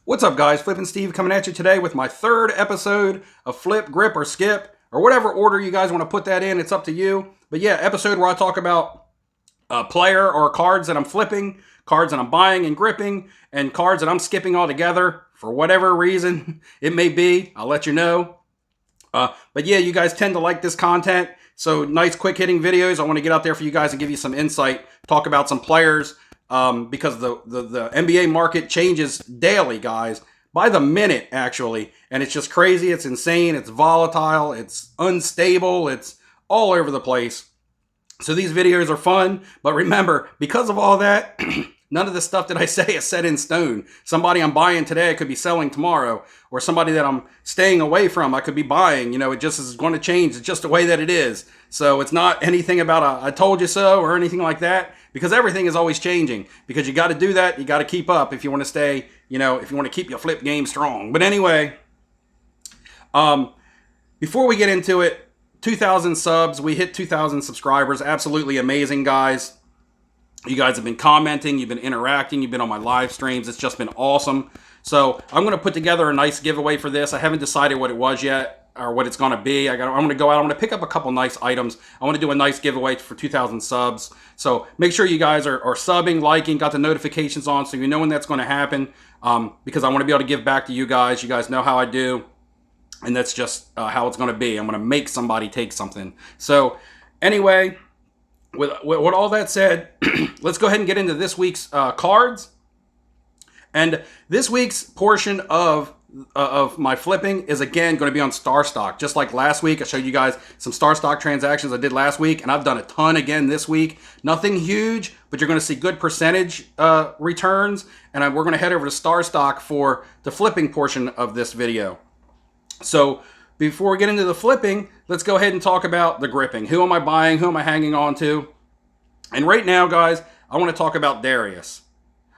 What's up, guys? Flippin' Steve coming at you today with my third episode of Flip, Grip, or Skip, or whatever order you guys want to put that in. It's up to you. But yeah, episode where I talk about a player or cards that I'm flipping, cards that I'm buying and gripping, and cards that I'm skipping altogether for whatever reason it may be. I'll let you know. But yeah, you guys tend to like this content. So nice, quick hitting videos. I want to get out there for you guys and give you some insight, talk about some players. Because the NBA market changes daily, guys, by the minute, actually. And it's just crazy. It's insane. It's volatile. It's unstable. It's all over the place. So these videos are fun. But remember, because of all that, none of the stuff that I say is set in stone. Somebody I'm buying today, I could be selling tomorrow. Or somebody that I'm staying away from, I could be buying. You know, it just is going to change. It's just the way that it is. So it's not anything about I told you so or anything like that. Because everything is always changing. Because you got to do that. You got to keep up if you want to stay, you know, if you want to keep your flip game strong. But anyway, before we get into it, 2,000 subs. We hit 2,000 subscribers. Absolutely amazing, guys. You guys have been commenting. You've been interacting. You've been on my live streams. It's just been awesome. So I'm going to put together a nice giveaway for this. I haven't decided what it was yet, or what it's going to be. I'm going to go out. I'm going to pick up a couple nice items. I want to do a nice giveaway for 2,000 subs. So make sure you guys are subbing, liking, got the notifications on so you know when that's going to happen, because I want to be able to give back to you guys. You guys know how I do, and that's just how it's going to be. I'm going to make somebody take something. So anyway, with all that said, let's go ahead and get into this week's cards. And this week's portion of my flipping is again going to be on Star Stock. Just like last week, I showed you guys some Star Stock transactions I did last week, and I've done a ton again this week. Nothing huge, but you're going to see good percentage returns, and we're going to head over to Star Stock for the flipping portion of this video. So before we get into the flipping, let's go ahead and talk about the gripping. Who am I buying? Who am I hanging on to? And right now, guys, I want to talk about Darius.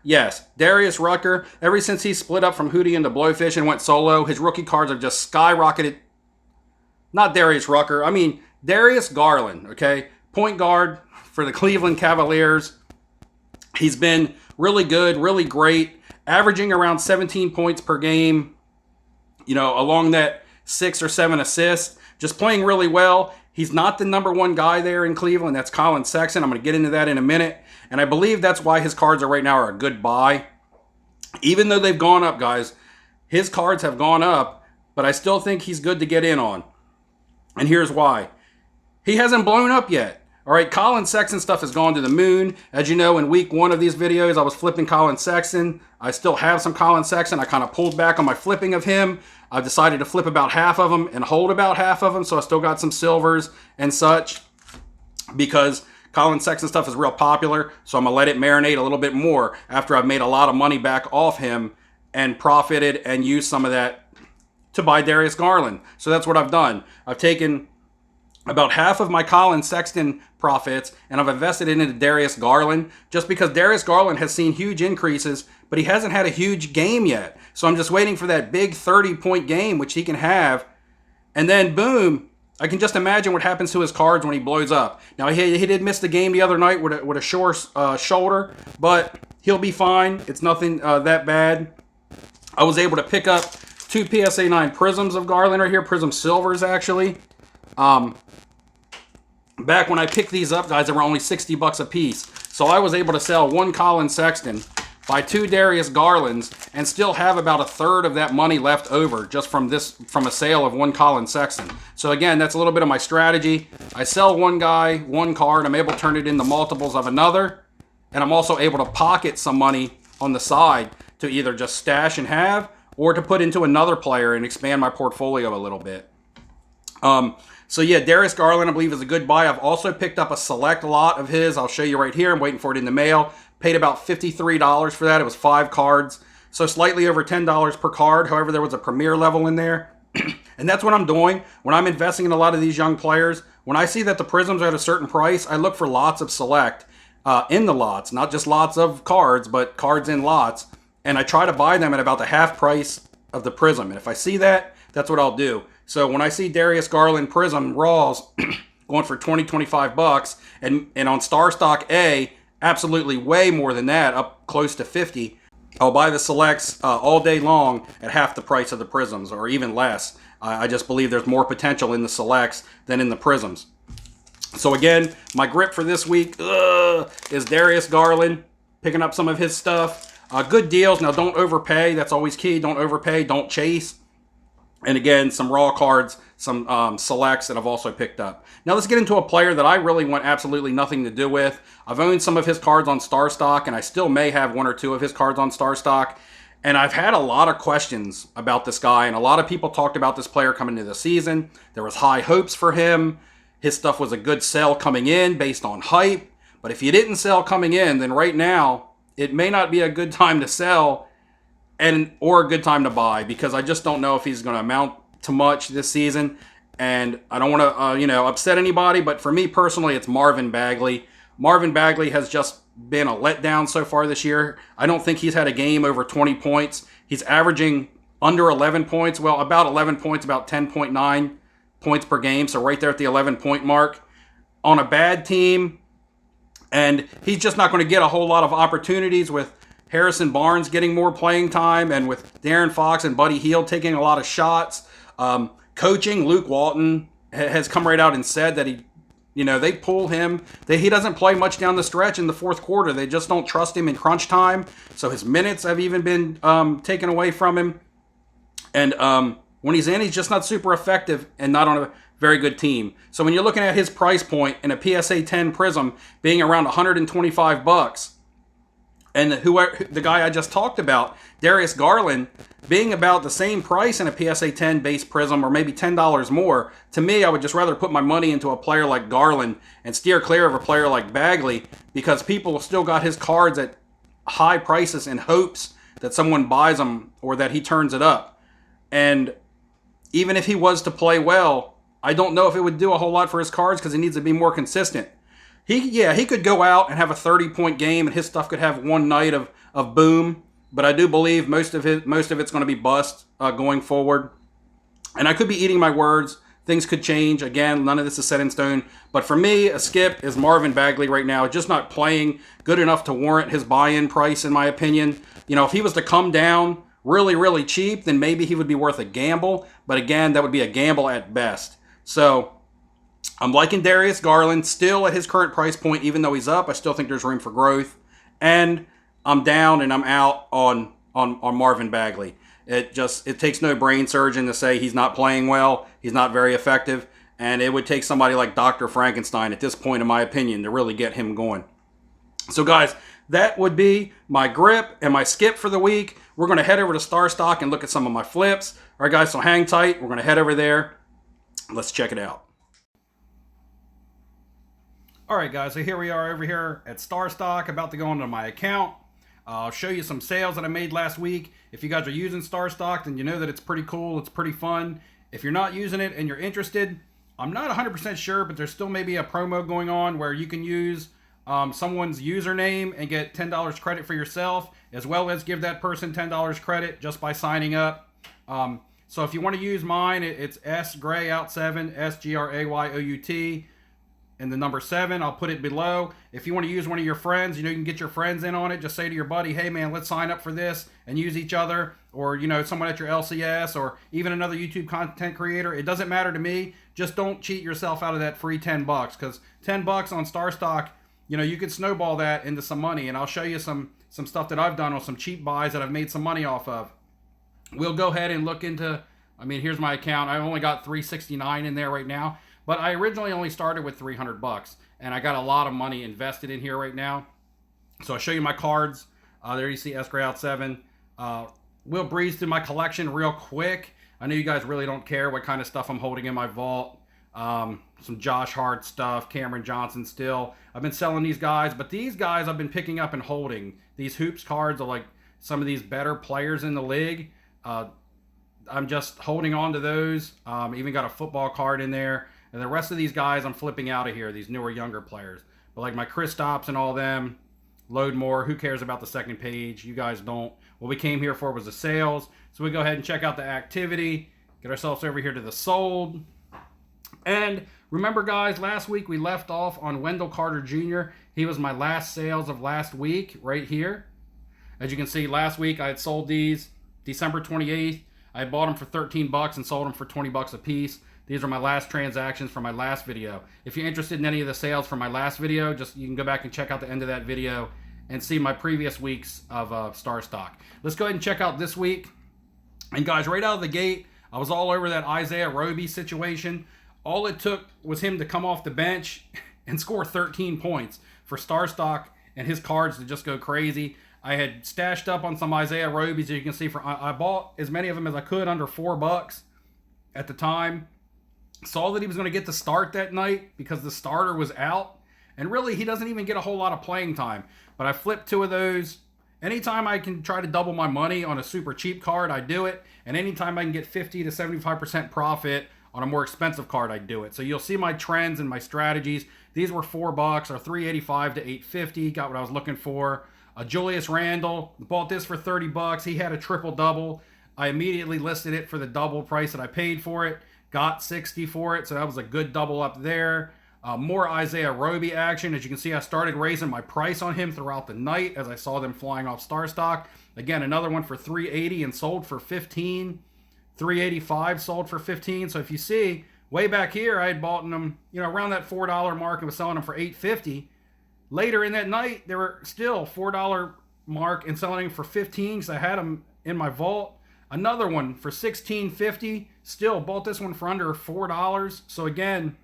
Yes, Darius Rucker, ever since he split up from Hootie into Blowfish and went solo, his rookie cards have just skyrocketed. Not Darius Rucker, I mean Darius Garland, okay? Point guard for the Cleveland Cavaliers. He's been really good, really great, averaging around 17 points per game, you know, along that 6 or 7 assists, just playing really well. He's not the number one guy there in Cleveland. That's Colin Sexton. I'm going to get into that in a minute. And I believe that's why his cards right now are a good buy. Even though they've gone up, guys, his cards have gone up, but I still think he's good to get in on. And here's why. He hasn't blown up yet. All right, Colin Sexton stuff has gone to the moon. As you know, in week 1 of these videos, I was flipping Colin Sexton. I still have some Colin Sexton. I kind of pulled back on my flipping of him. I've decided to flip about half of them and hold about half of them, so I still got some silvers and such, because Colin Sexton stuff is real popular, so I'm going to let it marinate a little bit more after I've made a lot of money back off him and profited and used some of that to buy Darius Garland. So that's what I've done. I've taken about half of my Colin Sexton profits and I've invested it into Darius Garland, just because Darius Garland has seen huge increases, but he hasn't had a huge game yet. So I'm just waiting for that big 30-point game, which he can have. And then, boom, I can just imagine what happens to his cards when he blows up. Now, he did miss the game the other night with a sore shoulder, but he'll be fine. It's nothing that bad. I was able to pick up 2 PSA 9 Prisms of Garland right here, Prism Silvers, actually. Back when I picked these up, guys, they were only $60 a piece. So I was able to sell 1 Colin Sexton, buy 2 Darius Garlands, and still have about a third of that money left over just from a sale of 1 Colin Sexton. So again, that's a little bit of my strategy. I sell one guy, 1 card, I'm able to turn it into multiples of another, and I'm also able to pocket some money on the side to either just stash and have, or to put into another player and expand my portfolio a little bit. So yeah, Darius Garland, I believe, is a good buy. I've also picked up a select lot of his. I'll show you right here. I'm waiting for it in the mail. Paid about $53 for that. It was 5 cards. So slightly over $10 per card. However, there was a premier level in there. And that's what I'm doing. When I'm investing in a lot of these young players, when I see that the prisms are at a certain price, I look for lots of select in the lots. Not just lots of cards, but cards in lots. And I try to buy them at about the half price of the prism. And if I see that, that's what I'll do. So when I see Darius Garland Prism Raws going for $20-25, and on Star Stock A, absolutely way more than that, up close to 50, I'll buy the selects all day long at half the price of the prisms, or even less. I just believe there's more potential in the selects than in the prisms. So again, my grip for this week is Darius Garland, picking up some of his stuff. Good deals. Now, don't overpay. That's always key. Don't overpay. Don't chase. And again, some raw cards, some selects that I've also picked up. Now let's get into a player that I really want absolutely nothing to do with. I've owned some of his cards on Star Stock, and I still may have one or two of his cards on Star Stock. And I've had a lot of questions about this guy, and a lot of people talked about this player coming into the season. There was high hopes for him. His stuff was a good sell coming in based on hype. But if you didn't sell coming in, then right now, it may not be a good time to sell or a good time to buy, because I just don't know if he's going to amount to much this season. And I don't want to, upset anybody, but for me personally, it's Marvin Bagley. Marvin Bagley has just been a letdown so far this year. I don't think he's had a game over 20 points. He's averaging under 11 points. Well, about 11 points, about 10.9 points per game. So right there at the 11-point mark on a bad team. And he's just not going to get a whole lot of opportunities with Harrison Barnes getting more playing time, and with Darren Fox and Buddy Hield taking a lot of shots. Coaching, Luke Walton has come right out and said that they pull him. He doesn't play much down the stretch in the fourth quarter. They just don't trust him in crunch time. So his minutes have even been taken away from him. And when he's in, he's just not super effective and not on a very good team. So when you're looking at his price point in a PSA 10 Prism being around $125, and the guy I just talked about, Darius Garland, being about the same price in a PSA 10 base Prism, or maybe $10 more, to me, I would just rather put my money into a player like Garland and steer clear of a player like Bagley, because people still got his cards at high prices in hopes that someone buys them or that he turns it up. And even if he was to play well, I don't know if it would do a whole lot for his cards, because he needs to be more consistent. He could go out and have a 30-point game, and his stuff could have one night of boom. But I do believe most of it's going to be bust going forward. And I could be eating my words. Things could change. Again, none of this is set in stone. But for me, a skip is Marvin Bagley right now. Just not playing good enough to warrant his buy-in price, in my opinion. If he was to come down really, really cheap, then maybe he would be worth a gamble. But again, that would be a gamble at best. So I'm liking Darius Garland still at his current price point. Even though he's up, I still think there's room for growth. And I'm down and I'm out on Marvin Bagley. It takes no brain surgeon to say he's not playing well, he's not very effective, and it would take somebody like Dr. Frankenstein at this point, in my opinion, to really get him going. So guys, that would be my grip and my skip for the week. We're going to head over to Star Stock and look at some of my flips. All right, guys, so hang tight. We're going to head over there. Let's check it out. All right, guys, so here we are over here at Star Stock, about to go into my account. I'll show you some sales that I made last week. If you guys are using Star Stock, then you know that it's pretty cool. It's pretty fun. If you're not using it and you're interested, I'm not 100% sure, but there's still maybe a promo going on where you can use someone's username and get $10 credit for yourself, as well as give that person $10 credit just by signing up. So if you want to use mine, it's sgrayout7, SGRAYOUT. And the number 7, I'll put it below. If you want to use one of your friends, you can get your friends in on it. Just say to your buddy, hey man, let's sign up for this and use each other. Or, someone at your LCS, or even another YouTube content creator. It doesn't matter to me. Just don't cheat yourself out of that free $10, because $10 on Star Stock, you could snowball that into some money. And I'll show you some stuff that I've done on some cheap buys that I've made some money off of. We'll go ahead and look into, here's my account. I've only got $369 in there right now. But I originally only started with $300, and I got a lot of money invested in here right now. So I'll show you my cards. There you see sgrayout7. We'll breeze through my collection real quick. I know you guys really don't care what kind of stuff I'm holding in my vault. Some Josh Hart stuff, Cameron Johnson still. I've been selling these guys, but these guys I've been picking up and holding. These hoops cards are like some of these better players in the league. I'm just holding on to those. Even got a football card in there. And the rest of these guys I'm flipping out of here, these newer, younger players. But like my Kristaps and all them, load more. Who cares about the second page? You guys don't. What we came here for was the sales. So we go ahead and check out the activity. Get ourselves over here to the sold. And remember, guys, last week we left off on Wendell Carter Jr. He was my last sales of last week right here. As you can see, last week I had sold these December 28th. I had bought them for 13 bucks and sold them for 20 bucks a piece. These are my last transactions from my last video. If you're interested in any of the sales from my last video, you can go back and check out the end of that video and see my previous weeks of Star Stock. Let's go ahead and check out this week. And guys, right out of the gate, I was all over that Isaiah Roby situation. All it took was him to come off the bench and score 13 points for Star Stock and his cards to just go crazy. I had stashed up on some Isaiah Robies, as you can see. I bought as many of them as I could under $4 at the time. Saw that he was going to get the start that night because the starter was out. And really, he doesn't even get a whole lot of playing time. But I flipped 2 of those. Anytime I can try to double my money on a super cheap card, I do it. And anytime I can get 50 to 75% profit on a more expensive card, I do it. So you'll see my trends and my strategies. These were $4 or $3.85 to $8.50. Got what I was looking for. Julius Randle, bought this for 30 bucks. He had a triple double. I immediately listed it for the double price that I paid for it. Got 60 for it, so that was a good double up there. More Isaiah Roby action. As you can see, I started raising my price on him throughout the night as I saw them flying off Star Stock. Again, another one for $3.80 and sold for $15. $3.85 sold for $15. So if you see, way back here, I had bought them, around that $4 mark and was selling them for $8.50. Later in that night, they were still $4 mark and selling them for $15 because I had them in my vault. Another one for $16.50. Still bought this one for under $4. So again,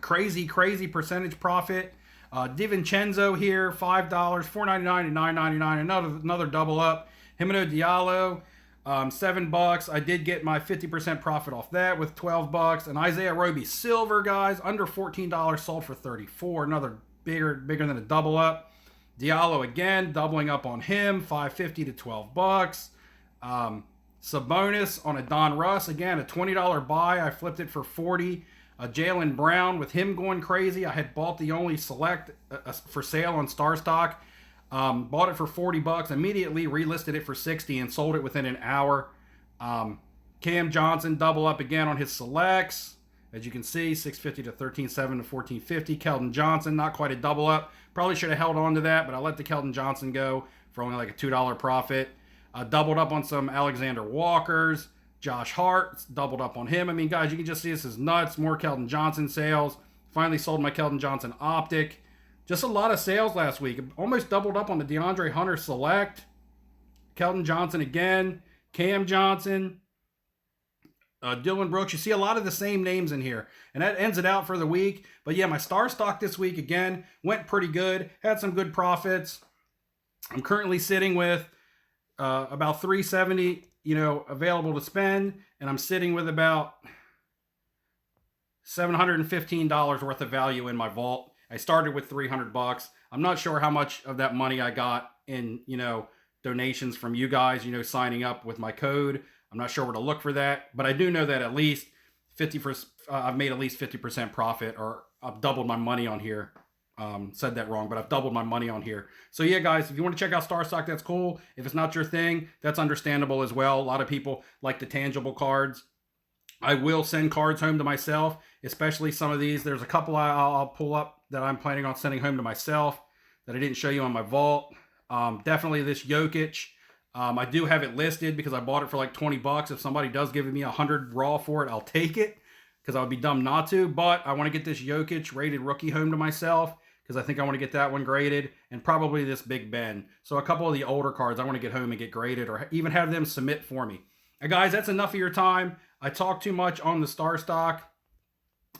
crazy percentage profit. DiVincenzo here, $5, $4.99 and $9.99. Another double up. Himino Diallo, $7. I did get my 50% profit off that with $12. And Isaiah Roby Silver, guys, under $14, sold for $34. Another bigger than a double up. Diallo again, doubling up on him, $5.50 to $12. Sabonis on a Don Russ, again, a $20 buy. I flipped it for $40. Jaylen Brown, with him going crazy, I had bought the only select for sale on Star Stock. Bought it for $40, immediately relisted it for $60 and sold it within an hour. Cam Johnson, double up again on his selects. As you can see, $6.50 to $13.7 to $14.50. Keldon Johnson, not quite a double up. Probably should have held on to that, but I let the Keldon Johnson go for only like a $2 profit. Doubled up on some Alexander Walkers. Josh Hart, doubled up on him. I mean, guys, you can just see this is nuts. More Keldon Johnson sales. Finally sold my Keldon Johnson Optic. Just a lot of sales last week. Almost doubled up on the DeAndre Hunter Select. Keldon Johnson again. Cam Johnson. Dylan Brooks. You see a lot of the same names in here. And that ends it out for the week. But yeah, my Star Stock this week, again, went pretty good. Had some good profits. I'm currently sitting with about $370, available to spend. And I'm sitting with about $715 worth of value in my vault. I started with $300. I'm not sure how much of that money I got in, donations from you guys, signing up with my code. I'm not sure where to look for that, but I do know that at least I've made at least 50% profit, or I've doubled my money on here. Said that wrong, but I've doubled my money on here. So yeah, guys, if you want to check out Star Stock, that's cool. If it's not your thing, that's understandable as well. A lot of people like the tangible cards. I will send cards home to myself, especially some of these. There's a couple I'll pull up that I'm planning on sending home to myself that I didn't show you on my vault. Definitely this Jokic. I do have it listed because I bought it for like $20. If somebody does give me 100 raw for it, I'll take it because I would be dumb not to. But I want to get this Jokic rated rookie home to myself because I think I want to get that one graded, and probably this Big Ben. So a couple of the older cards I want to get home and get graded, or even have them submit for me. Guys, that's enough of your time. I talked too much on the Star Stock.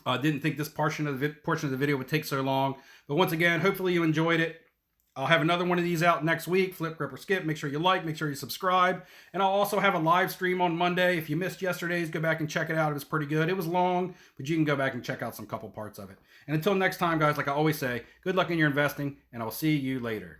I didn't think this portion of the video would take so long. But once again, hopefully you enjoyed it. I'll have another one of these out next week. Flip, grip, or skip. Make sure you like. Make sure you subscribe. And I'll also have a live stream on Monday. If you missed yesterday's, go back and check it out. It was pretty good. It was long, but you can go back and check out some couple parts of it. And until next time, guys, like I always say, good luck in your investing, and I will see you later.